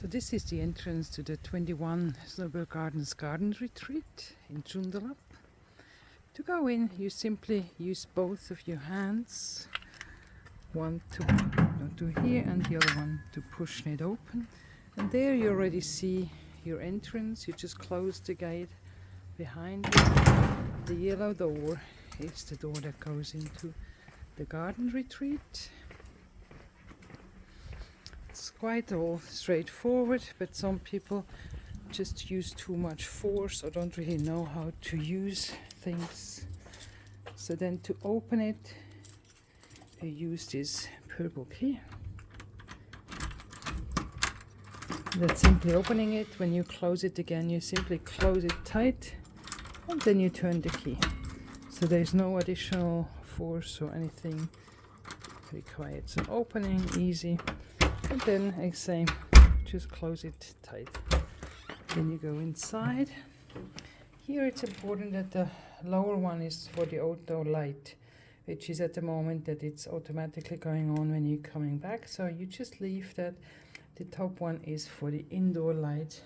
So this is the entrance to the 21 Snowbird Gardens garden retreat in Joondalup. To go in, you simply use both of your hands, one to do here and the other one to push it open. And there you already see your entrance. You just close the gate behind you. The yellow door is the door that goes into the garden retreat. It's quite all straightforward, but some people just use too much force or don't really know how to use things. So then to open it, you use this purple key. That's simply opening it. When you close it again, you simply close it tight and then you turn the key. So there's no additional force or anything required. So opening, easy. And then, same, just close it tight. Then you go inside. Here it's important that the lower one is for the outdoor light, which is at the moment that it's automatically going on when you're coming back. So you just leave that. The top one is for the indoor light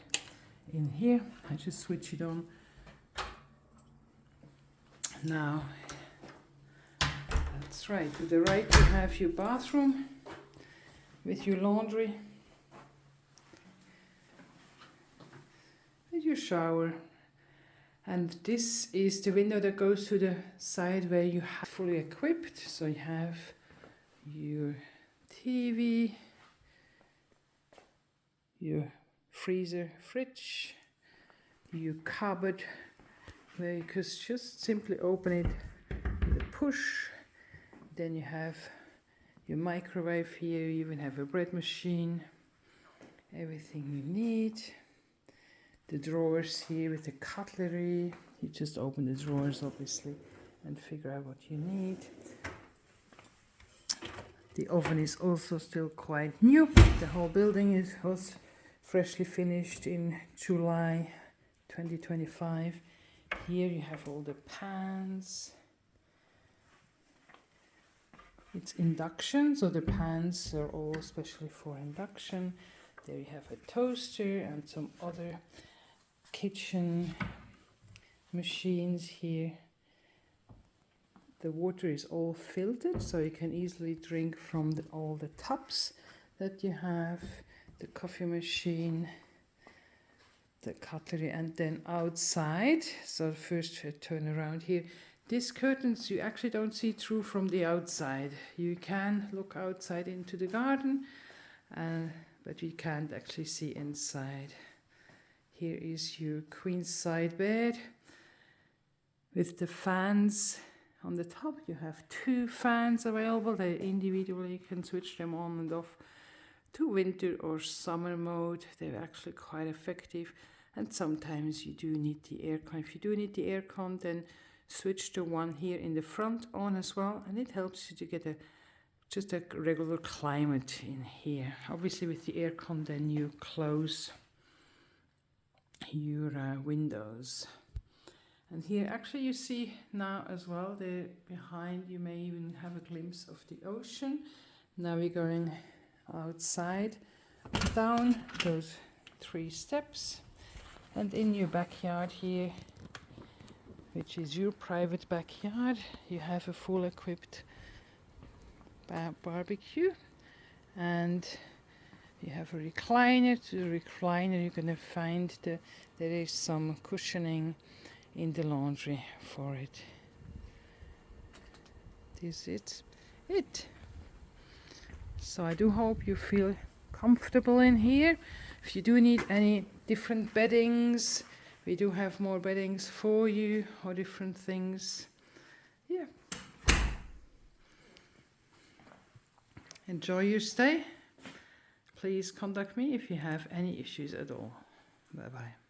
in here. I just switch it on. Now, that's right. To the right you have your bathroom with your laundry, with your shower, and this is the window that goes to the side where you have fully equipped. So you have your TV, your freezer, fridge, your cupboard, where you could just simply open it with a push. Then you have your microwave here, you even have a bread machine, everything you need. The drawers here with the cutlery, you just open the drawers obviously and figure out what you need. The oven is also still quite new. The whole building was freshly finished in July 2025. Here you have all the pans. It's induction, so the pans are all especially for induction. There you have a toaster and some other kitchen machines here. The water is all filtered, so you can easily drink from all the tubs that you have. The coffee machine, the cutlery, and then outside. So first I turn around here. These curtains you actually don't see through from the outside. You can look outside into the garden, but you can't actually see inside. Here is your queen side bed with the fans on the top. You have 2 fans available. They individually, you can switch them on and off to winter or summer mode. They're actually quite effective. And sometimes you do need the aircon. If you do need the aircon, then switch the one here in the front on as well, and it helps you to get just a regular climate in here. Obviously with the aircon then you close your windows. And here actually you see now as well, there behind you may even have a glimpse of the ocean. Now we're going outside, down those 3 steps, and in your backyard here, which is your private backyard, you have a full equipped barbecue, and you have a recliner. To the recliner you're going to find there is some cushioning in the laundry for it. This is it. So I do hope you feel comfortable in here. If you do need any different beddings, we do have more beddings for you, or different things. Yeah. Enjoy your stay. Please contact me if you have any issues at all. Bye-bye.